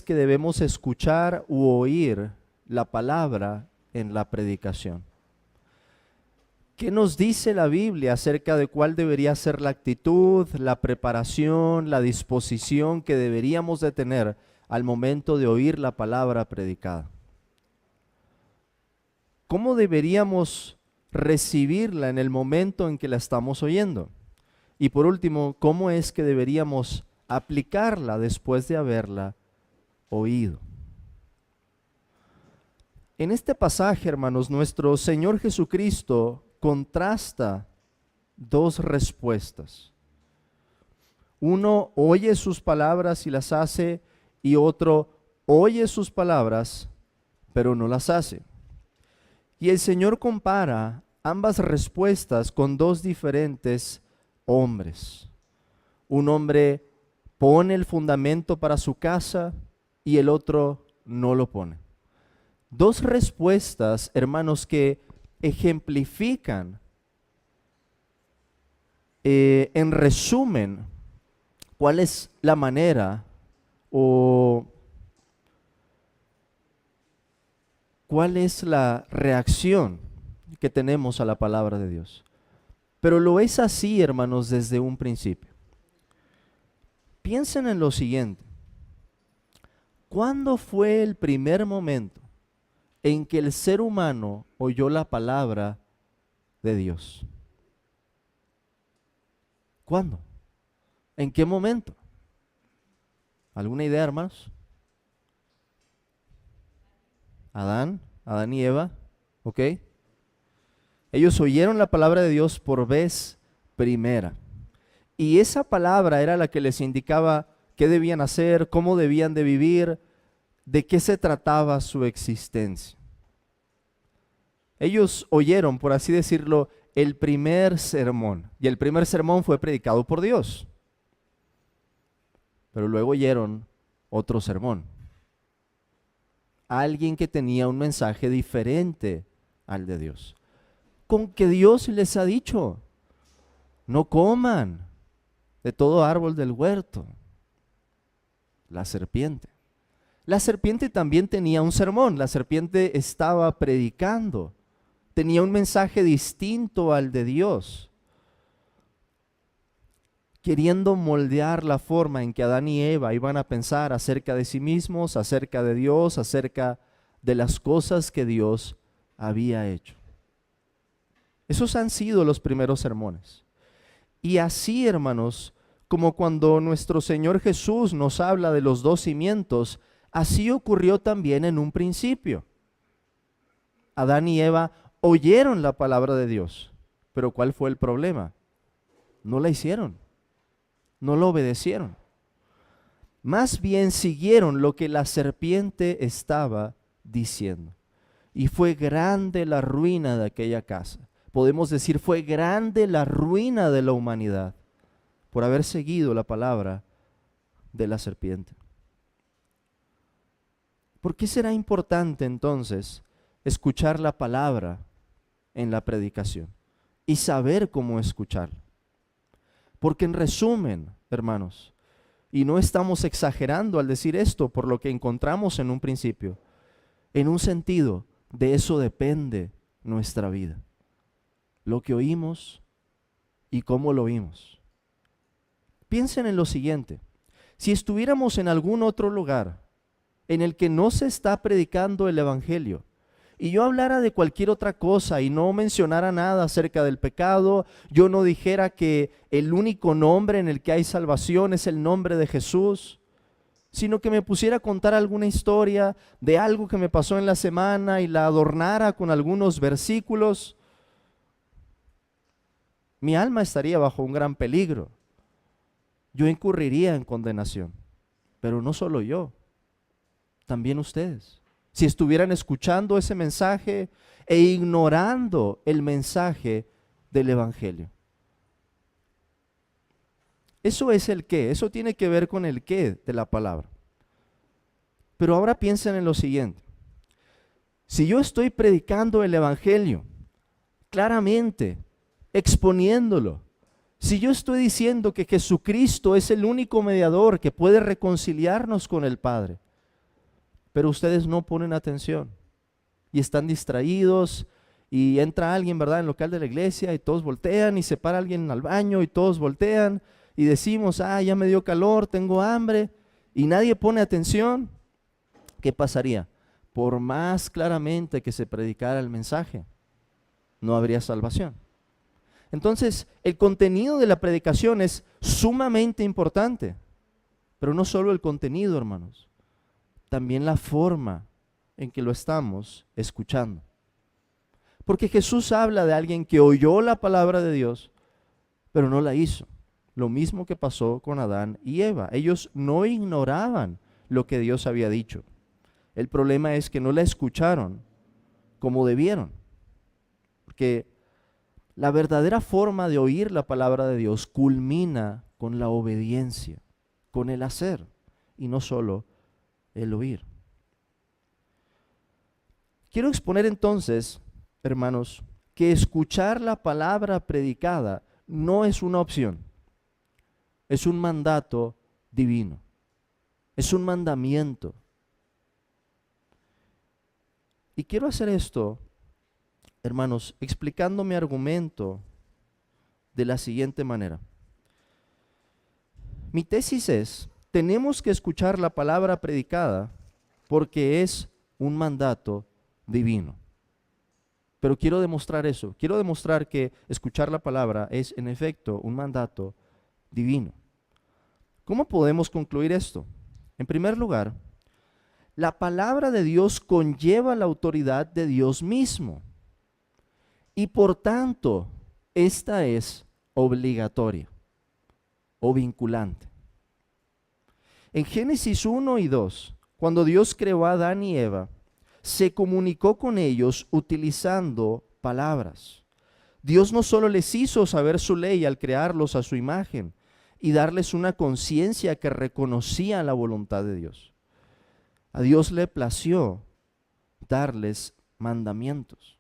que debemos escuchar u oír la palabra en la predicación. ¿Qué nos dice la Biblia acerca de cuál debería ser la actitud, la preparación, la disposición que deberíamos de tener al momento de oír la palabra predicada? ¿Cómo deberíamos recibirla en el momento en que la estamos oyendo? Y por último, ¿cómo es que deberíamos aplicarla después de haberla oído? En este pasaje, hermanos, nuestro Señor Jesucristo contrasta dos respuestas. Uno oye sus palabras y las hace, y otro oye sus palabras, pero no las hace. Y el Señor compara ambas respuestas con dos diferentes hombres. Un hombre pone el fundamento para su casa y el otro no lo pone. Dos respuestas, hermanos, que ejemplifican, en resumen, cuál es la manera o cuál es la reacción que tenemos a la palabra de Dios. Pero lo es así, hermanos, desde un principio. Piensen en lo siguiente. ¿Cuándo fue el primer momento en que el ser humano oyó la palabra de Dios? ¿Cuándo? ¿En qué momento? ¿Alguna idea, hermanos? Adán y Eva, ¿ok? Ellos oyeron la palabra de Dios por vez primera. Y esa palabra era la que les indicaba qué debían hacer, cómo debían de vivir, de qué se trataba su existencia. Ellos oyeron, por así decirlo, el primer sermón. Y el primer sermón fue predicado por Dios. Pero luego oyeron otro sermón. Alguien que tenía un mensaje diferente al de Dios. Con que Dios les ha dicho, no coman de todo árbol del huerto. La serpiente. La serpiente también tenía un sermón. La serpiente estaba predicando. Tenía un mensaje distinto al de Dios, queriendo moldear la forma en que Adán y Eva iban a pensar acerca de sí mismos, acerca de Dios, acerca de las cosas que Dios había hecho. Esos han sido los primeros sermones. Y así, hermanos, como cuando nuestro Señor Jesús nos habla de los dos cimientos, así ocurrió también en un principio. Adán y Eva oyeron la palabra de Dios, pero ¿cuál fue el problema? No la hicieron, no lo obedecieron. Más bien siguieron lo que la serpiente estaba diciendo. Y fue grande la ruina de aquella casa. Podemos decir, fue grande la ruina de la humanidad por haber seguido la palabra de la serpiente. ¿Por qué será importante entonces escuchar la palabra en la predicación y saber cómo escucharla? Porque en resumen, hermanos, y no estamos exagerando al decir esto por lo que encontramos en un principio, en un sentido, de eso depende nuestra vida. Lo que oímos y cómo lo oímos. Piensen en lo siguiente. Si estuviéramos en algún otro lugar en el que no se está predicando el evangelio, y yo hablara de cualquier otra cosa y no mencionara nada acerca del pecado, yo no dijera que el único nombre en el que hay salvación es el nombre de Jesús, sino que me pusiera a contar alguna historia de algo que me pasó en la semana y la adornara con algunos versículos, mi alma estaría bajo un gran peligro. Yo incurriría en condenación, pero no solo yo, también ustedes. Si estuvieran escuchando ese mensaje e ignorando el mensaje del evangelio. Eso es el qué, eso tiene que ver con el qué de la palabra. Pero ahora piensen en lo siguiente. Si yo estoy predicando el evangelio, claramente, exponiéndolo, si yo estoy diciendo que Jesucristo es el único mediador que puede reconciliarnos con el Padre, pero ustedes no ponen atención y están distraídos y entra alguien, ¿verdad?, en el local de la iglesia y todos voltean y se para alguien al baño y todos voltean y decimos, ya me dio calor, tengo hambre y nadie pone atención. ¿Qué pasaría? Por más claramente que se predicara el mensaje, no habría salvación. Entonces, el contenido de la predicación es sumamente importante, pero no solo el contenido, hermanos, también la forma en que lo estamos escuchando. Porque Jesús habla de alguien que oyó la palabra de Dios, pero no la hizo. Lo mismo que pasó con Adán y Eva. Ellos no ignoraban lo que Dios había dicho. El problema es que no la escucharon como debieron. Porque la verdadera forma de oír la palabra de Dios culmina con la obediencia, con el hacer, y no solo el oír. Quiero exponer entonces, hermanos, que escuchar la palabra predicada no es una opción, es un mandato divino, es un mandamiento. Y quiero hacer esto, hermanos, explicando mi argumento de la siguiente manera. Mi tesis es, tenemos que escuchar la palabra predicada porque es un mandato divino. Pero quiero demostrar eso, quiero demostrar que escuchar la palabra es en efecto un mandato divino. ¿Cómo podemos concluir esto? En primer lugar, la palabra de Dios conlleva la autoridad de Dios mismo y por tanto esta es obligatoria o vinculante. En Génesis 1 y 2, cuando Dios creó a Adán y Eva, se comunicó con ellos utilizando palabras. Dios no solo les hizo saber su ley al crearlos a su imagen y darles una conciencia que reconocía la voluntad de Dios. A Dios le plació darles mandamientos.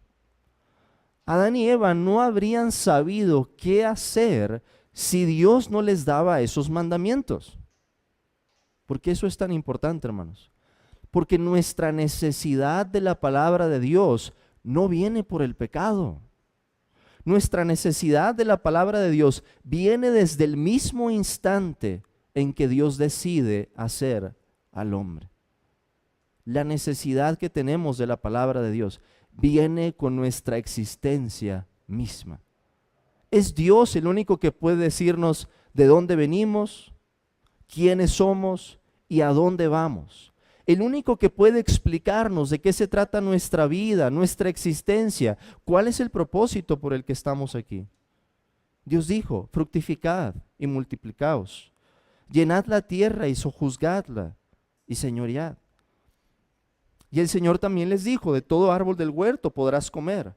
Adán y Eva no habrían sabido qué hacer si Dios no les daba esos mandamientos. ¿Por qué eso es tan importante, hermanos? Porque nuestra necesidad de la palabra de Dios no viene por el pecado. Nuestra necesidad de la palabra de Dios viene desde el mismo instante en que Dios decide hacer al hombre. La necesidad que tenemos de la palabra de Dios viene con nuestra existencia misma. Es Dios el único que puede decirnos de dónde venimos, quiénes somos y a dónde vamos. El único que puede explicarnos de qué se trata nuestra vida, nuestra existencia, cuál es el propósito por el que estamos aquí. Dios dijo, fructificad y multiplicaos, llenad la tierra y sojuzgadla y señoread. Y el Señor también les dijo, de todo árbol del huerto podrás comer,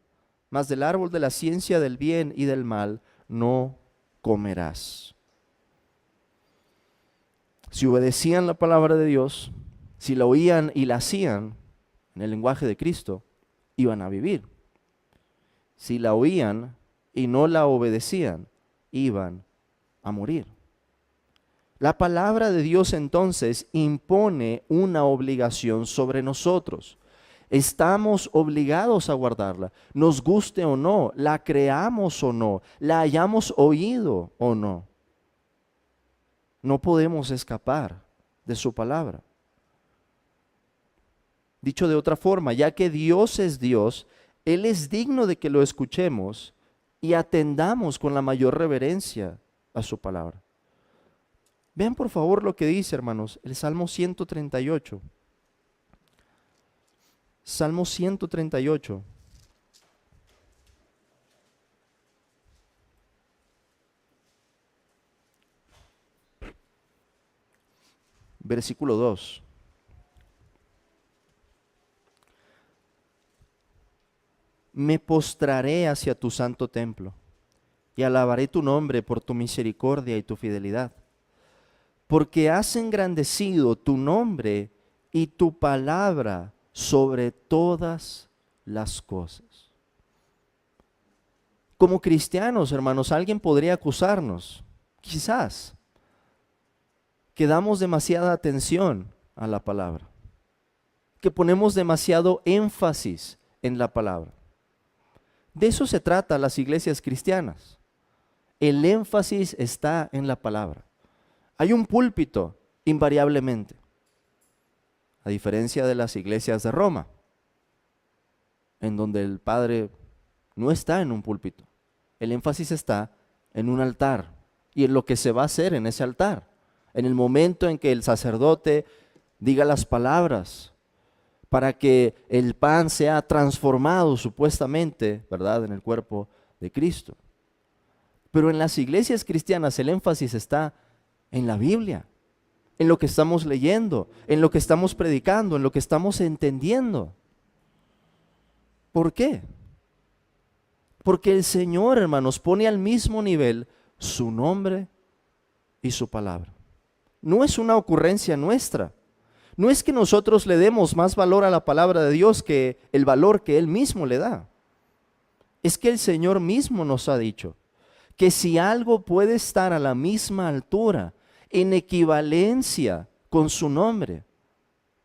mas del árbol de la ciencia del bien y del mal no comerás. Si obedecían la palabra de Dios, si la oían y la hacían en el lenguaje de Cristo, iban a vivir. Si la oían y no la obedecían, iban a morir. La palabra de Dios entonces impone una obligación sobre nosotros. Estamos obligados a guardarla, nos guste o no, la creamos o no, la hayamos oído o no. No podemos escapar de su palabra. Dicho de otra forma, ya que Dios es Dios, Él es digno de que lo escuchemos y atendamos con la mayor reverencia a su palabra. Vean por favor lo que dice, hermanos, el Salmo 138. Salmo 138. Versículo 2. Me postraré hacia tu santo templo y alabaré tu nombre por tu misericordia y tu fidelidad, porque has engrandecido tu nombre y tu palabra sobre todas las cosas. Como cristianos, hermanos, alguien podría acusarnos, quizás, que damos demasiada atención a la palabra. que ponemos demasiado énfasis en la palabra. De eso se trata las iglesias cristianas. El énfasis está en la palabra. Hay un púlpito, invariablemente, a diferencia de las iglesias de Roma, en donde el padre no está en un púlpito. El énfasis está en un altar y en lo que se va a hacer en ese altar. En el momento en que el sacerdote diga las palabras para que el pan sea transformado supuestamente, ¿verdad?, en el cuerpo de Cristo. Pero en las iglesias cristianas el énfasis está en la Biblia, en lo que estamos leyendo, en lo que estamos predicando, en lo que estamos entendiendo. ¿Por qué? Porque el Señor, hermanos, pone al mismo nivel su nombre y su palabra. No es una ocurrencia nuestra. No es que nosotros le demos más valor a la palabra de Dios que el valor que Él mismo le da. Es que el Señor mismo nos ha dicho que si algo puede estar a la misma altura, en equivalencia con su nombre,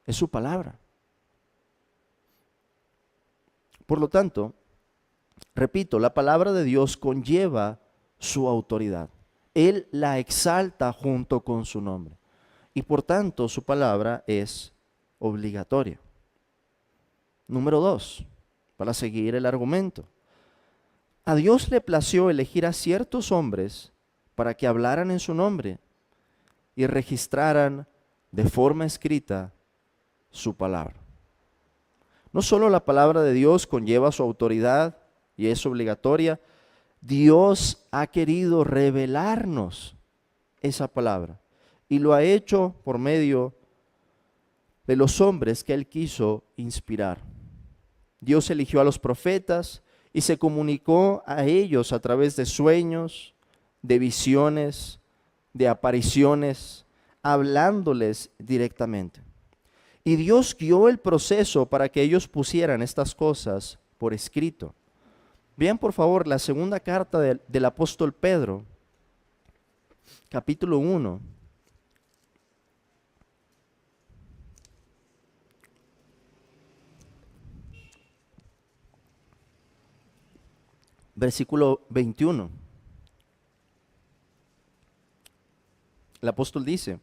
es su palabra. Por lo tanto, repito, la palabra de Dios conlleva su autoridad. Él la exalta junto con su nombre. Y por tanto, su palabra es obligatoria. Número 2, para seguir el argumento. A Dios le plació elegir a ciertos hombres para que hablaran en su nombre y registraran de forma escrita su palabra. No solo la palabra de Dios conlleva su autoridad y es obligatoria, Dios ha querido revelarnos esa palabra y lo ha hecho por medio de los hombres que Él quiso inspirar. Dios eligió a los profetas y se comunicó a ellos a través de sueños, de visiones, de apariciones, hablándoles directamente. Y Dios guió el proceso para que ellos pusieran estas cosas por escrito. Vean por favor la segunda carta del apóstol Pedro, capítulo 1. Versículo 21. El apóstol dice: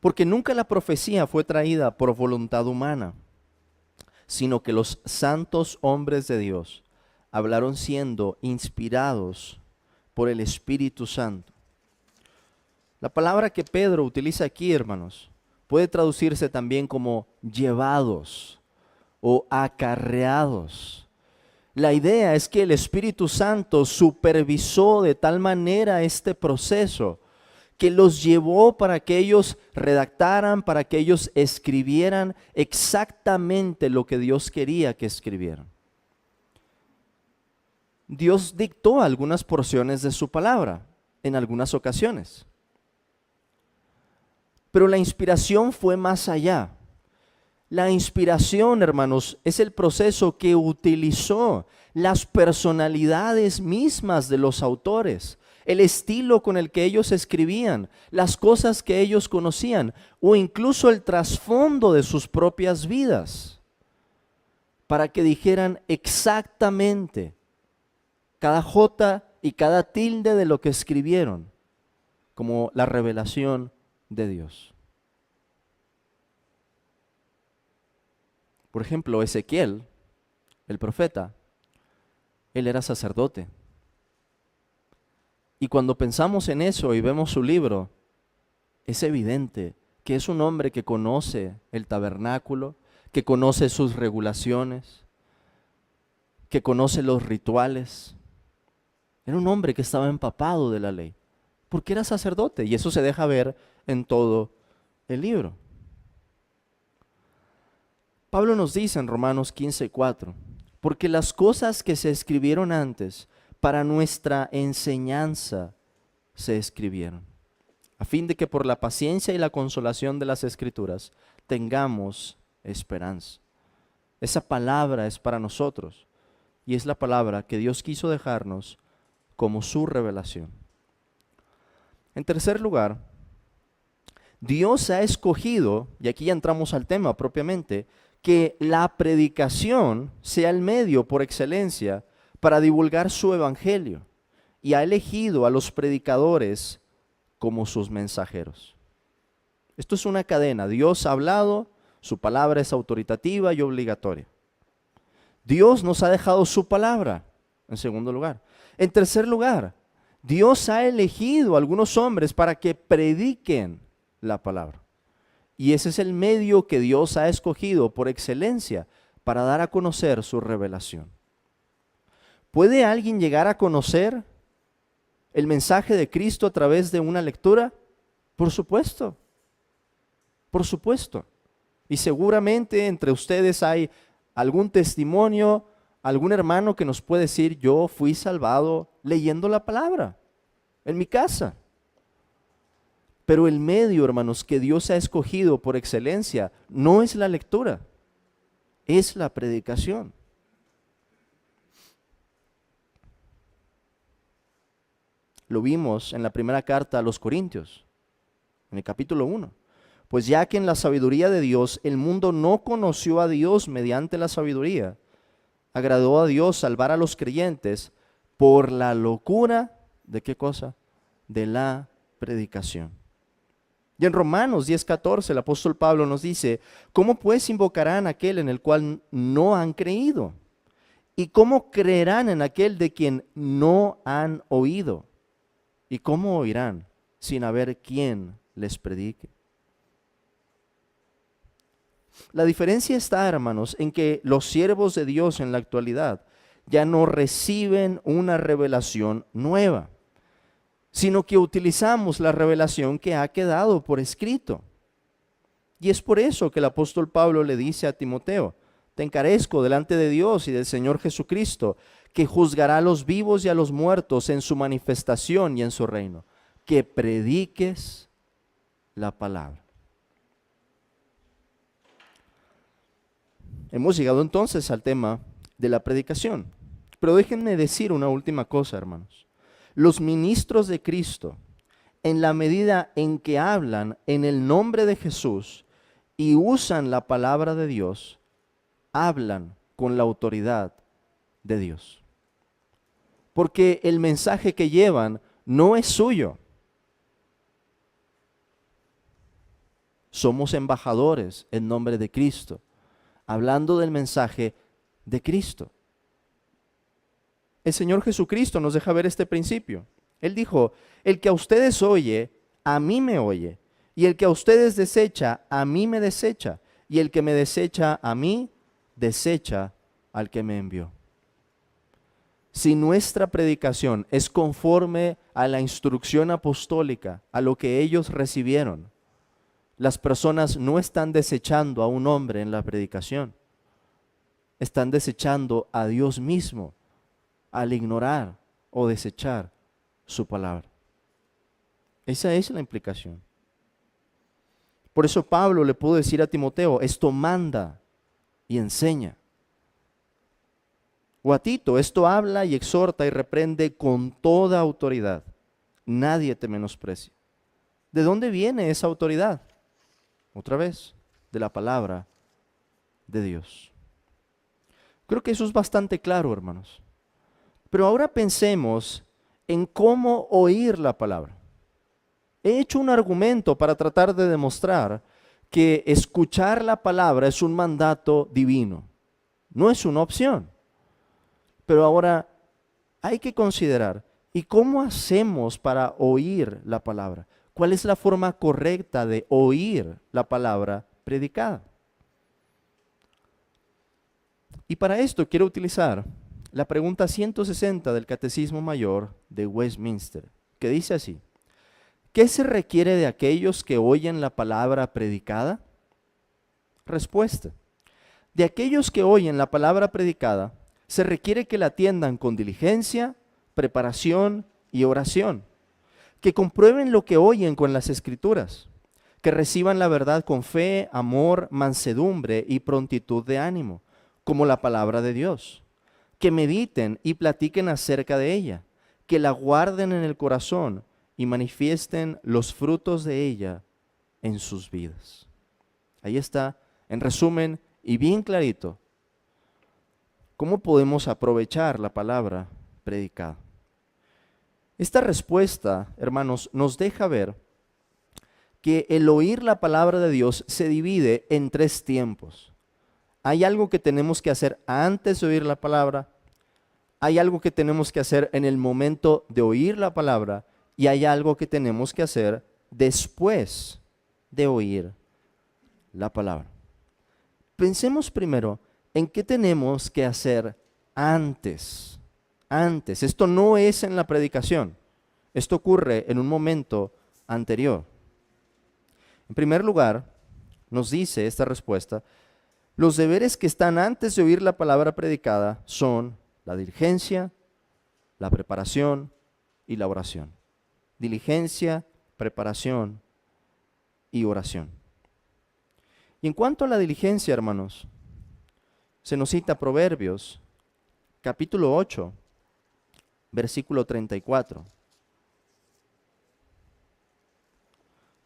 porque nunca la profecía fue traída por voluntad humana, sino que los santos hombres de Dios hablaron siendo inspirados por el Espíritu Santo. La palabra que Pedro utiliza aquí, hermanos, puede traducirse también como llevados o acarreados. La idea es que el Espíritu Santo supervisó de tal manera este proceso que los llevó para que ellos redactaran, para que ellos escribieran exactamente lo que Dios quería que escribieran. Dios dictó algunas porciones de su palabra en algunas ocasiones. Pero la inspiración fue más allá. La inspiración, hermanos, es el proceso que utilizó las personalidades mismas de los autores, el estilo con el que ellos escribían, las cosas que ellos conocían o incluso el trasfondo de sus propias vidas, para que dijeran exactamente cada jota y cada tilde de lo que escribieron, como la revelación de Dios. Por ejemplo, Ezequiel, el profeta, él era sacerdote. Y cuando pensamos en eso y vemos su libro, es evidente que es un hombre que conoce el tabernáculo, que conoce sus regulaciones, que conoce los rituales. Era un hombre que estaba empapado de la ley, porque era sacerdote, y eso se deja ver en todo el libro. Pablo nos dice en Romanos 15:4, porque las cosas que se escribieron antes para nuestra enseñanza se escribieron, a fin de que por la paciencia y la consolación de las Escrituras tengamos esperanza. Esa palabra es para nosotros y es la palabra que Dios quiso dejarnos como su revelación. En tercer lugar, Dios ha escogido, y aquí ya entramos al tema propiamente, que la predicación sea el medio por excelencia para divulgar su evangelio y ha elegido a los predicadores como sus mensajeros. Esto es una cadena. Dios ha hablado, su palabra es autoritativa y obligatoria. Dios nos ha dejado su palabra, en segundo lugar. En tercer lugar, Dios ha elegido a algunos hombres para que prediquen la palabra. Y ese es el medio que Dios ha escogido por excelencia para dar a conocer su revelación. ¿Puede alguien llegar a conocer el mensaje de Cristo a través de una lectura? Por supuesto, por supuesto. Y seguramente entre ustedes hay algún testimonio, algún hermano que nos puede decir, yo fui salvado leyendo la palabra en mi casa. Pero el medio, hermanos, que Dios ha escogido por excelencia no es la lectura, es la predicación. Lo vimos en la primera carta a los Corintios, en el capítulo 1. Pues ya que en la sabiduría de Dios el mundo no conoció a Dios mediante la sabiduría, agradó a Dios salvar a los creyentes por la locura, ¿de qué cosa? De la predicación. Y en Romanos 10:14 el apóstol Pablo nos dice, ¿cómo pues invocarán a aquel en el cual no han creído? ¿Y cómo creerán en aquel de quien no han oído? ¿Y cómo oirán sin haber quien les predique? La diferencia está, hermanos, en que los siervos de Dios en la actualidad ya no reciben una revelación nueva, sino que utilizamos la revelación que ha quedado por escrito. Y es por eso que el apóstol Pablo le dice a Timoteo, te encarezco delante de Dios y del Señor Jesucristo, que juzgará a los vivos y a los muertos en su manifestación y en su reino, que prediques la palabra. Hemos llegado entonces al tema de la predicación. Pero déjenme decir una última cosa, hermanos. Los ministros de Cristo, en la medida en que hablan en el nombre de Jesús y usan la palabra de Dios, hablan con la autoridad de Dios. Porque el mensaje que llevan no es suyo. Somos embajadores en nombre de Cristo, hablando del mensaje de Cristo. El Señor Jesucristo nos deja ver este principio. Él dijo, el que a ustedes oye, a mí me oye, y el que a ustedes desecha, a mí me desecha, y el que me desecha a mí, desecha al que me envió. Si nuestra predicación es conforme a la instrucción apostólica, a lo que ellos recibieron, las personas no están desechando a un hombre en la predicación, están desechando a Dios mismo al ignorar o desechar su palabra. Esa es la implicación. Por eso Pablo le pudo decir a Timoteo, esto manda y enseña. O a Tito, esto habla y exhorta y reprende con toda autoridad. Nadie te menosprecia. ¿De dónde viene esa autoridad? Otra vez, de la palabra de Dios. Creo que eso es bastante claro, hermanos. Pero ahora pensemos en cómo oír la palabra. He hecho un argumento para tratar de demostrar que escuchar la palabra es un mandato divino. No es una opción. Pero ahora hay que considerar, ¿y cómo hacemos para oír la palabra? ¿Cuál es la forma correcta de oír la palabra predicada? Y para esto quiero utilizar la pregunta 160 del Catecismo Mayor de Westminster, que dice así, ¿qué se requiere de aquellos que oyen la palabra predicada? Respuesta, de aquellos que oyen la palabra predicada, se requiere que la atiendan con diligencia, preparación y oración, que comprueben lo que oyen con las Escrituras, que reciban la verdad con fe, amor, mansedumbre y prontitud de ánimo, como la palabra de Dios, que mediten y platiquen acerca de ella, que la guarden en el corazón y manifiesten los frutos de ella en sus vidas. Ahí está, en resumen, y bien clarito cómo podemos aprovechar la palabra predicada. Esta respuesta, hermanos, nos deja ver que el oír la palabra de Dios se divide en 3 tiempos. Hay algo que tenemos que hacer antes de oír la palabra, hay algo que tenemos que hacer en el momento de oír la palabra y hay algo que tenemos que hacer después de oír la palabra. Pensemos primero en qué tenemos que hacer antes. Esto no es en la predicación, esto ocurre en un momento anterior. En primer lugar, nos dice esta respuesta, los deberes que están antes de oír la palabra predicada son la diligencia, la preparación y la oración. Diligencia, preparación y oración. Y en cuanto a la diligencia, hermanos, se nos cita Proverbios, capítulo 8, versículo 34.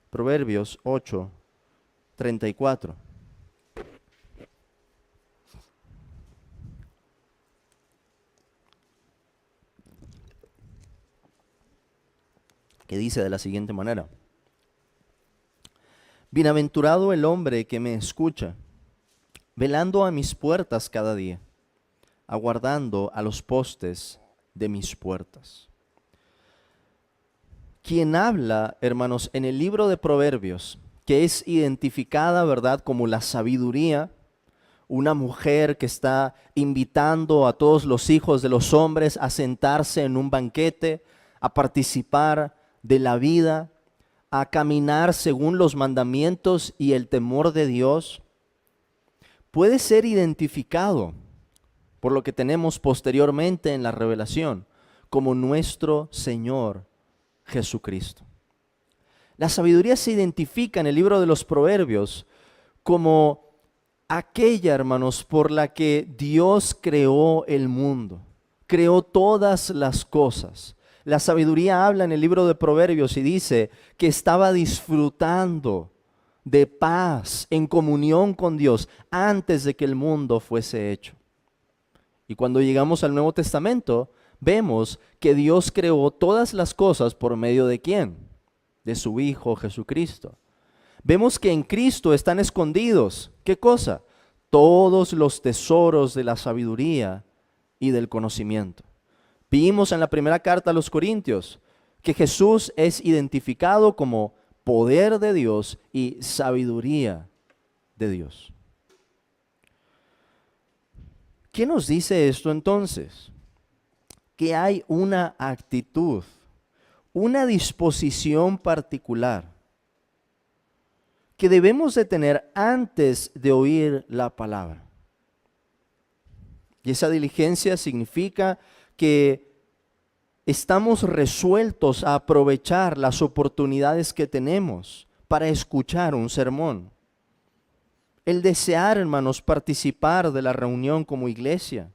Proverbios 8, 34. Que dice de la siguiente manera: bienaventurado el hombre que me escucha, velando a mis puertas cada día, aguardando a los postes de mis puertas. Quien habla, hermanos, en el libro de Proverbios, que es identificada, ¿verdad?, como la sabiduría, una mujer que está invitando a todos los hijos de los hombres a sentarse en un banquete, a participar de la vida, a caminar según los mandamientos y el temor de Dios, puede ser identificado por lo que tenemos posteriormente en la revelación como nuestro Señor Jesucristo. La sabiduría se identifica en el libro de los Proverbios como aquella, hermanos, por la que Dios creó el mundo, creó todas las cosas. La sabiduría habla en el libro de Proverbios y dice que estaba disfrutando de paz, en comunión con Dios, antes de que el mundo fuese hecho. Y cuando llegamos al Nuevo Testamento, vemos que Dios creó todas las cosas por medio de ¿quién? De su Hijo Jesucristo. Vemos que en Cristo están escondidos, ¿qué cosa? Todos los tesoros de la sabiduría y del conocimiento. Vimos en la primera carta a los Corintios que Jesús es identificado como poder de Dios y sabiduría de Dios. ¿Qué nos dice esto entonces? Que hay una actitud, una disposición particular que debemos de tener antes de oír la palabra. Y esa diligencia significa que estamos resueltos a aprovechar las oportunidades que tenemos para escuchar un sermón. El desear, hermanos, participar de la reunión como iglesia.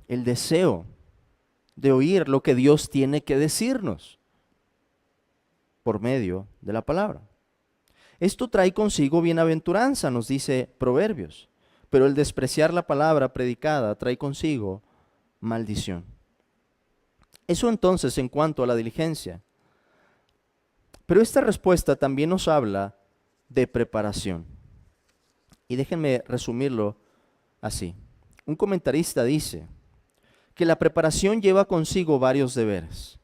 El deseo de oír lo que Dios tiene que decirnos por medio de la palabra. Esto trae consigo bienaventuranza, nos dice Proverbios, pero el despreciar la palabra predicada trae consigo maldición. Eso entonces en cuanto a la diligencia. Pero esta respuesta también nos habla de preparación. Y déjenme resumirlo así. Un comentarista dice que la preparación lleva consigo varios deberes.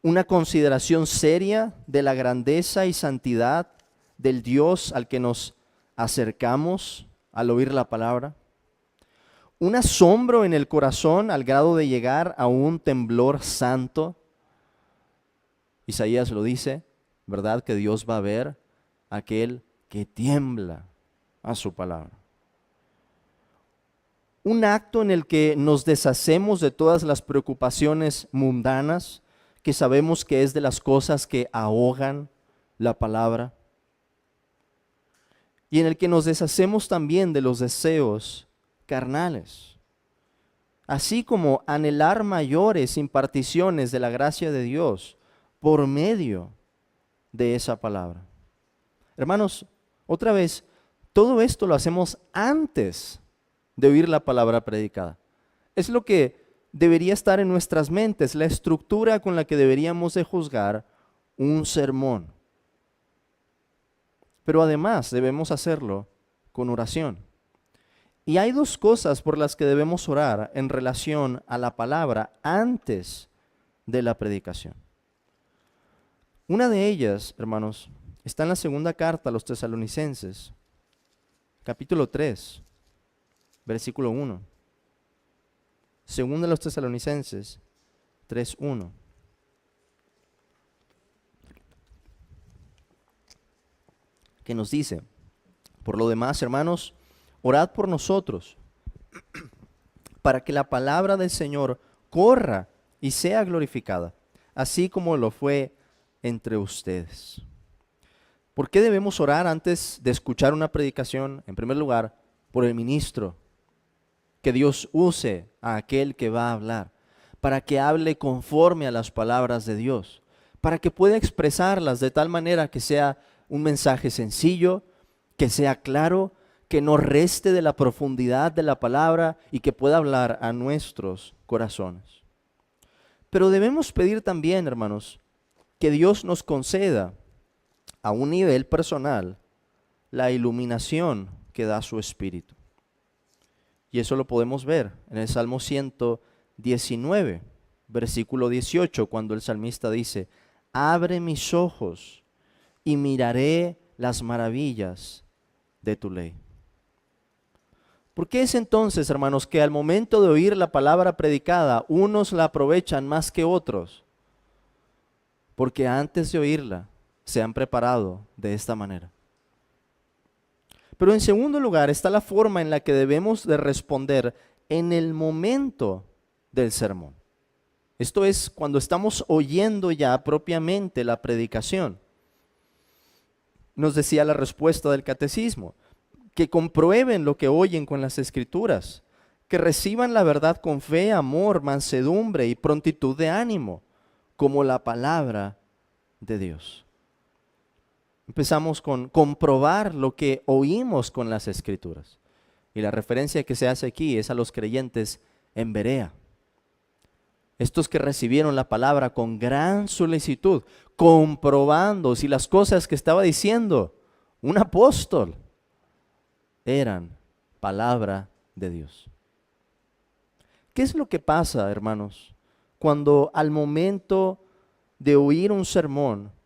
Una consideración seria de la grandeza y santidad del Dios al que nos acercamos al oír la palabra. Un asombro en el corazón al grado de llegar a un temblor santo. Isaías lo dice, ¿verdad? Que Dios va a ver a aquel que tiembla a su palabra. Un acto en el que nos deshacemos de todas las preocupaciones mundanas, que sabemos que es de las cosas que ahogan la palabra. Y en el que nos deshacemos también de los deseos carnales, así como anhelar mayores imparticiones de la gracia de Dios por medio de esa palabra. Hermanos, otra vez, todo esto lo hacemos antes de oír la palabra predicada. Es lo que debería estar en nuestras mentes, la estructura con la que deberíamos de juzgar un sermón. Pero además debemos hacerlo con oración. Y hay dos cosas por las que debemos orar en relación a la palabra antes de la predicación. Una de ellas, hermanos, está en la segunda carta a los Tesalonicenses, capítulo 3, versículo 1. Segunda a los Tesalonicenses 3:1. Que nos dice: por lo demás, hermanos, orad por nosotros, para que la palabra del Señor corra y sea glorificada, así como lo fue entre ustedes. ¿Por qué debemos orar antes de escuchar una predicación? En primer lugar, por el ministro. Que Dios use a aquel que va a hablar, para que hable conforme a las palabras de Dios, para que pueda expresarlas de tal manera que sea un mensaje sencillo, que sea claro, que no reste de la profundidad de la palabra y que pueda hablar a nuestros corazones. Pero debemos pedir también, hermanos, que Dios nos conceda a un nivel personal la iluminación que da su Espíritu. Y eso lo podemos ver en el Salmo 119, versículo 18, cuando el salmista dice: abre mis ojos y miraré las maravillas de tu ley. ¿Por qué es entonces, hermanos, que al momento de oír la palabra predicada, unos la aprovechan más que otros? Porque antes de oírla, se han preparado de esta manera. Pero en segundo lugar está la forma en la que debemos de responder en el momento del sermón. Esto es cuando estamos oyendo ya propiamente la predicación. Nos decía la respuesta del catecismo: que comprueben lo que oyen con las Escrituras, que reciban la verdad con fe, amor, mansedumbre y prontitud de ánimo, como la palabra de Dios. Empezamos con comprobar lo que oímos con las Escrituras. Y la referencia que se hace aquí es a los creyentes en Berea. Estos que recibieron la palabra con gran solicitud, comprobando si las cosas que estaba diciendo un apóstol eran palabra de Dios. ¿Qué es lo que pasa, hermanos, cuando al momento de oír un sermón,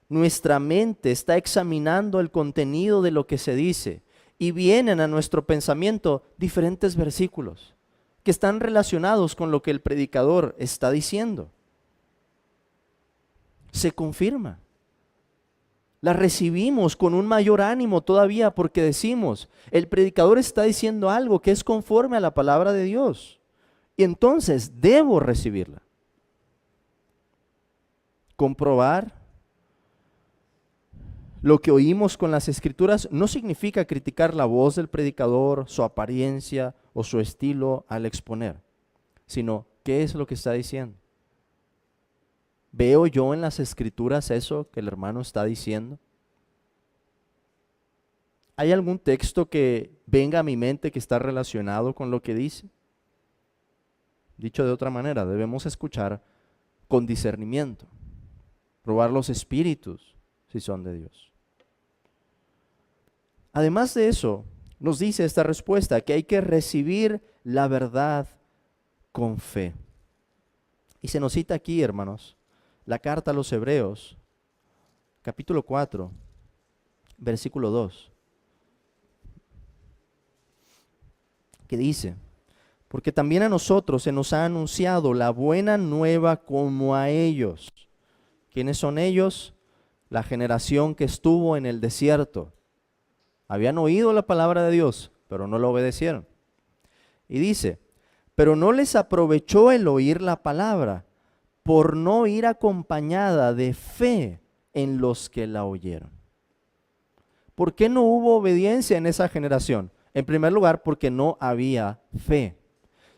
nuestra mente está examinando el contenido de lo que se dice y vienen a nuestro pensamiento diferentes versículos que están relacionados con lo que el predicador está diciendo? Se confirma. La recibimos con un mayor ánimo todavía porque decimos: el predicador está diciendo algo que es conforme a la palabra de Dios, y entonces debo recibirla. Comprobar lo que oímos con las Escrituras no significa criticar la voz del predicador, su apariencia o su estilo al exponer, sino qué es lo que está diciendo. ¿Veo yo en las Escrituras eso que el hermano está diciendo? ¿Hay algún texto que venga a mi mente que está relacionado con lo que dice? Dicho de otra manera, debemos escuchar con discernimiento, probar los espíritus si son de Dios. Además de eso, nos dice esta respuesta que hay que recibir la verdad con fe. Y se nos cita aquí, hermanos, la carta a los Hebreos, capítulo 4, versículo 2, que dice: porque también a nosotros se nos ha anunciado la buena nueva como a ellos. ¿Quiénes son ellos? La generación que estuvo en el desierto. Habían oído la palabra de Dios, pero no la obedecieron. Y dice: pero no les aprovechó el oír la palabra, por no ir acompañada de fe en los que la oyeron. ¿Por qué no hubo obediencia en esa generación? En primer lugar, porque no había fe.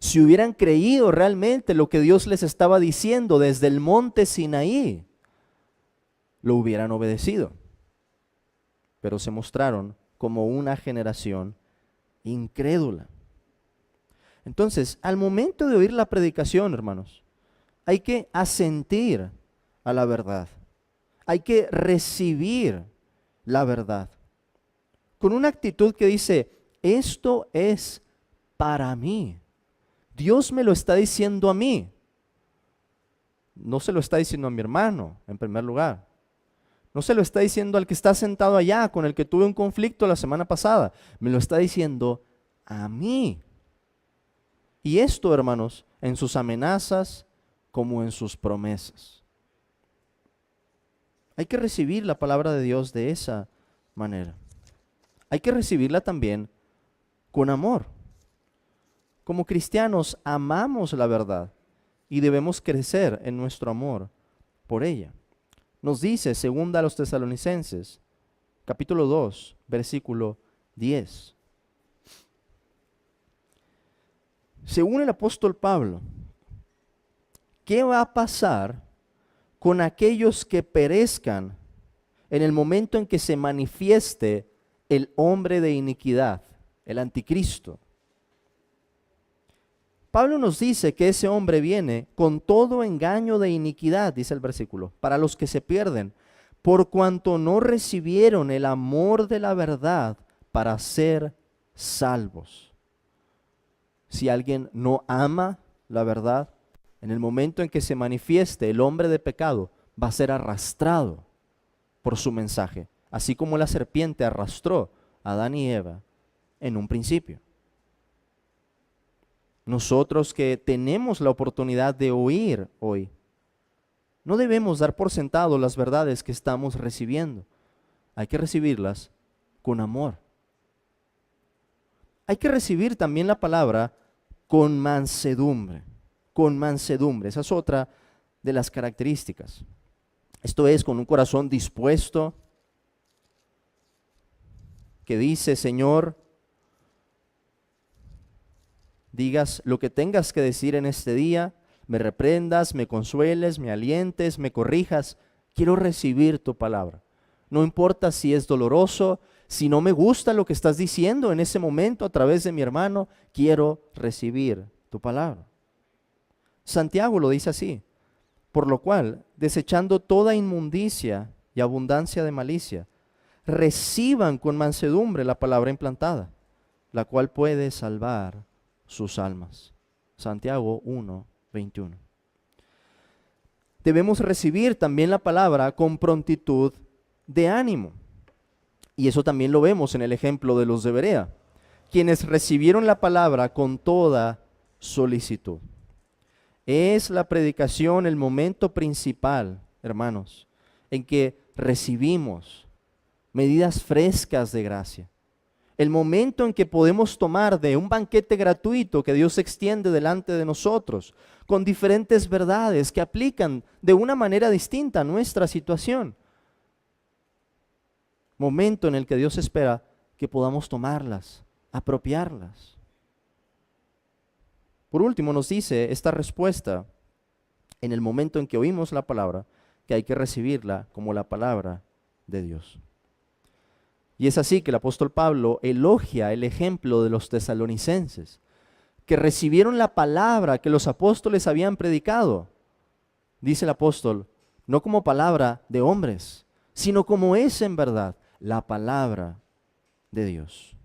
Si hubieran creído realmente lo que Dios les estaba diciendo desde el monte Sinaí, lo hubieran obedecido. Pero se mostraron como una generación incrédula. Entonces, al momento de oír la predicación, hermanos, hay que asentir a la verdad. Hay que recibir la verdad. Con una actitud que dice, esto es para mí. Dios me lo está diciendo a mí. No se lo está diciendo a mi hermano, en primer lugar. No se lo está diciendo al que está sentado allá, con el que tuve un conflicto la semana pasada. Me lo está diciendo a mí. Y esto, hermanos, en sus amenazas como en sus promesas. Hay que recibir la palabra de Dios de esa manera. Hay que recibirla también con amor. Como cristianos amamos la verdad y debemos crecer en nuestro amor por ella. Nos dice, segunda a los Tesalonicenses, capítulo 2, versículo 10. Según el apóstol Pablo, ¿qué va a pasar con aquellos que perezcan en el momento en que se manifieste el hombre de iniquidad, el anticristo? Pablo nos dice que ese hombre viene con todo engaño de iniquidad, dice el versículo, para los que se pierden, por cuanto no recibieron el amor de la verdad para ser salvos. Si alguien no ama la verdad, en el momento en que se manifieste el hombre de pecado, va a ser arrastrado por su mensaje, así como la serpiente arrastró a Adán y Eva en un principio. Nosotros que tenemos la oportunidad de oír hoy, no debemos dar por sentado las verdades que estamos recibiendo. Hay que recibirlas con amor. Hay que recibir también la palabra con mansedumbre. Con mansedumbre. Esa es otra de las características. Esto es con un corazón dispuesto que dice, Señor, digas lo que tengas que decir en este día, me reprendas, me consueles, me alientes, me corrijas. Quiero recibir tu palabra. No importa si es doloroso, si no me gusta lo que estás diciendo en ese momento a través de mi hermano, quiero recibir tu palabra. Santiago lo dice así, por lo cual, desechando toda inmundicia y abundancia de malicia, reciban con mansedumbre la palabra implantada, la cual puede salvar sus almas. Santiago 1:21. Debemos recibir también la palabra con prontitud de ánimo. Y eso también lo vemos en el ejemplo de los de Berea, quienes recibieron la palabra con toda solicitud. Es la predicación el momento principal, hermanos, en que recibimos medidas frescas de gracia. El momento en que podemos tomar de un banquete gratuito que Dios extiende delante de nosotros, con diferentes verdades que aplican de una manera distinta a nuestra situación. Momento en el que Dios espera que podamos tomarlas, apropiarlas. Por último, nos dice esta respuesta en el momento en que oímos la palabra, que hay que recibirla como la palabra de Dios. Y es así que el apóstol Pablo elogia el ejemplo de los tesalonicenses, que recibieron la palabra que los apóstoles habían predicado. Dice el apóstol, no como palabra de hombres, sino como es en verdad la palabra de Dios.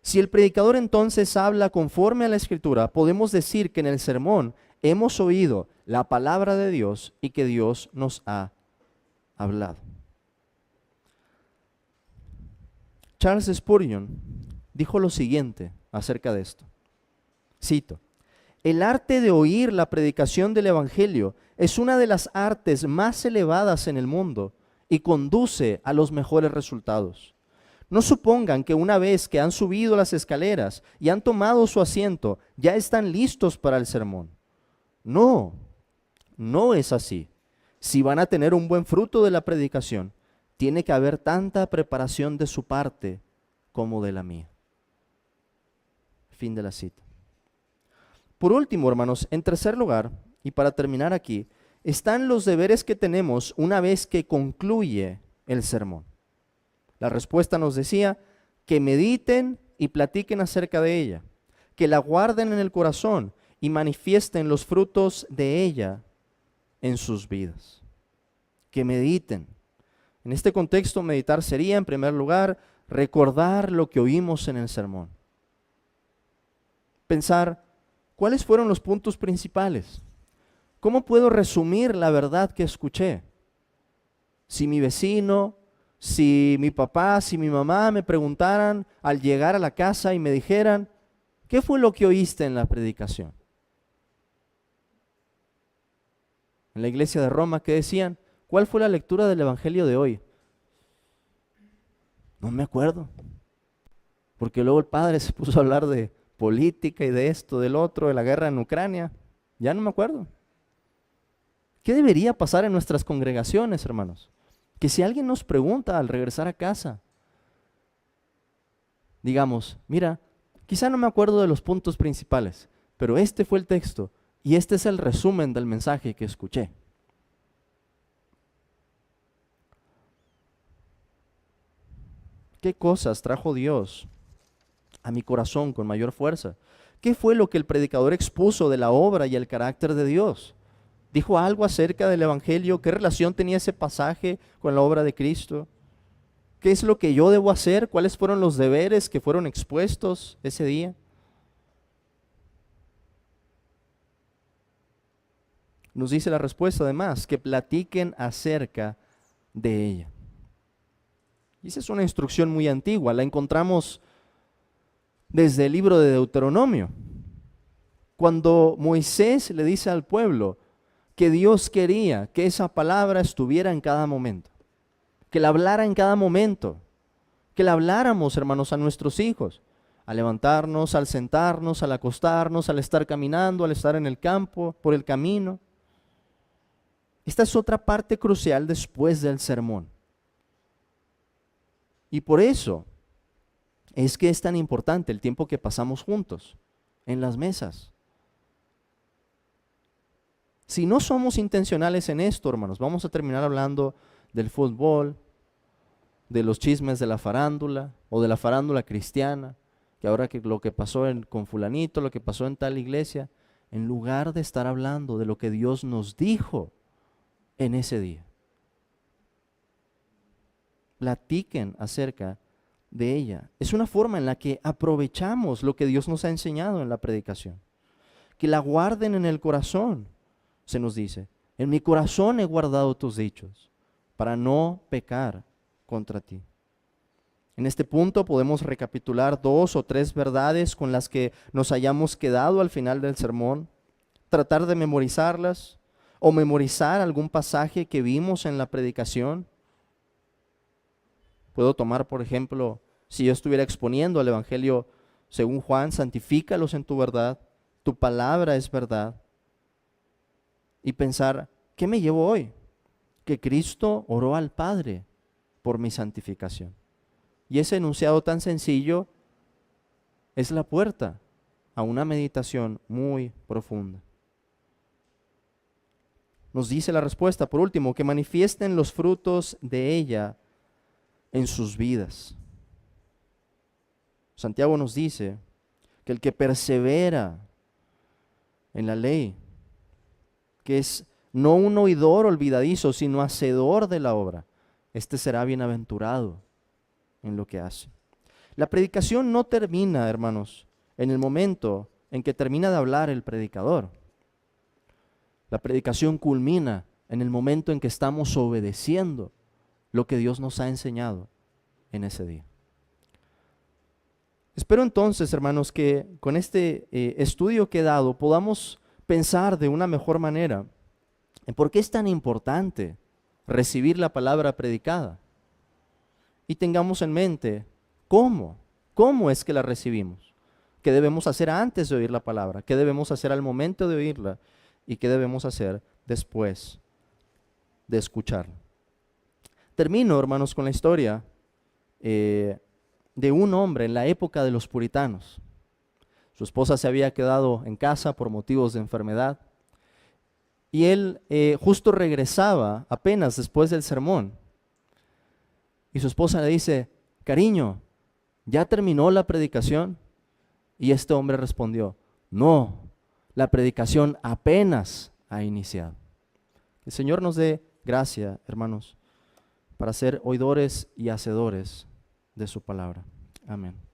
Si el predicador entonces habla conforme a la Escritura, podemos decir que en el sermón hemos oído la palabra de Dios y que Dios nos ha hablado. Charles Spurgeon dijo lo siguiente acerca de esto. Cito, el arte de oír la predicación del Evangelio es una de las artes más elevadas en el mundo y conduce a los mejores resultados. No supongan que una vez que han subido las escaleras y han tomado su asiento, ya están listos para el sermón. No, no es así. Si van a tener un buen fruto de la predicación, tiene que haber tanta preparación de su parte como de la mía. Fin de la cita. Por último, hermanos, en tercer lugar, y para terminar aquí, están los deberes que tenemos una vez que concluye el sermón. La respuesta nos decía que mediten y platiquen acerca de ella, que la guarden en el corazón y manifiesten los frutos de ella en sus vidas. Que mediten. En este contexto, meditar sería, en primer lugar, recordar lo que oímos en el sermón. Pensar, ¿cuáles fueron los puntos principales? ¿Cómo puedo resumir la verdad que escuché? Si mi vecino, si mi papá, si mi mamá me preguntaran al llegar a la casa y me dijeran, ¿qué fue lo que oíste en la predicación? En la iglesia de Roma, ¿qué decían? ¿Cuál fue la lectura del evangelio de hoy? No me acuerdo. Porque luego el padre se puso a hablar de política y de esto, del otro, de la guerra en Ucrania. Ya no me acuerdo. ¿Qué debería pasar en nuestras congregaciones, hermanos? Que si alguien nos pregunta al regresar a casa, digamos, mira, quizá no me acuerdo de los puntos principales, pero este fue el texto y este es el resumen del mensaje que escuché. ¿Qué cosas trajo Dios a mi corazón con mayor fuerza? ¿Qué fue lo que el predicador expuso de la obra y el carácter de Dios? ¿Dijo algo acerca del evangelio? ¿Qué relación tenía ese pasaje con la obra de Cristo? ¿Qué es lo que yo debo hacer? ¿Cuáles fueron los deberes que fueron expuestos ese día? Nos dice la respuesta además, que platiquen acerca de ella. Y esa es una instrucción muy antigua, la encontramos desde el libro de Deuteronomio. Cuando Moisés le dice al pueblo que Dios quería que esa palabra estuviera en cada momento, que la hablara en cada momento, que la habláramos, hermanos, a nuestros hijos, al levantarnos, al sentarnos, al acostarnos, al estar caminando, al estar en el campo, por el camino. Esta es otra parte crucial después del sermón. Y por eso es que es tan importante el tiempo que pasamos juntos, en las mesas. Si no somos intencionales en esto, hermanos, vamos a terminar hablando del fútbol, de los chismes de la farándula o de la farándula cristiana, que ahora que lo que pasó con fulanito, lo que pasó en tal iglesia, en lugar de estar hablando de lo que Dios nos dijo en ese día. Platiquen acerca de ella. Es una forma en la que aprovechamos lo que Dios nos ha enseñado en la predicación. Que la guarden en el corazón, se nos dice. En mi corazón he guardado tus dichos, para no pecar contra ti. En este punto podemos recapitular 2 o 3 verdades con las que nos hayamos quedado al final del sermón, tratar de memorizarlas o memorizar algún pasaje que vimos en la predicación. Puedo tomar, por ejemplo, si yo estuviera exponiendo el Evangelio según Juan, santifícalos en tu verdad, tu palabra es verdad. Y pensar, ¿qué me llevo hoy? Que Cristo oró al Padre por mi santificación. Y ese enunciado tan sencillo es la puerta a una meditación muy profunda. Nos dice la respuesta, por último, que manifiesten los frutos de ella en sus vidas. Santiago nos dice que el que persevera en la ley, que es no un oidor olvidadizo, sino hacedor de la obra, este será bienaventurado en lo que hace. La predicación no termina, hermanos, en el momento en que termina de hablar el predicador. La predicación culmina en el momento en que estamos obedeciendo lo que Dios nos ha enseñado en ese día. Espero entonces, hermanos, que con este estudio que he dado podamos pensar de una mejor manera en por qué es tan importante recibir la palabra predicada y tengamos en mente cómo es que la recibimos, qué debemos hacer antes de oír la palabra, qué debemos hacer al momento de oírla y qué debemos hacer después de escucharla. Termino, hermanos, con la historia de un hombre en la época de los puritanos. Su esposa se había quedado en casa por motivos de enfermedad y él justo regresaba apenas después del sermón. Y su esposa le dice, cariño, ¿ya terminó la predicación? Y este hombre respondió, no, la predicación apenas ha iniciado. Que el Señor nos dé gracia, hermanos, para ser oidores y hacedores de su palabra. Amén.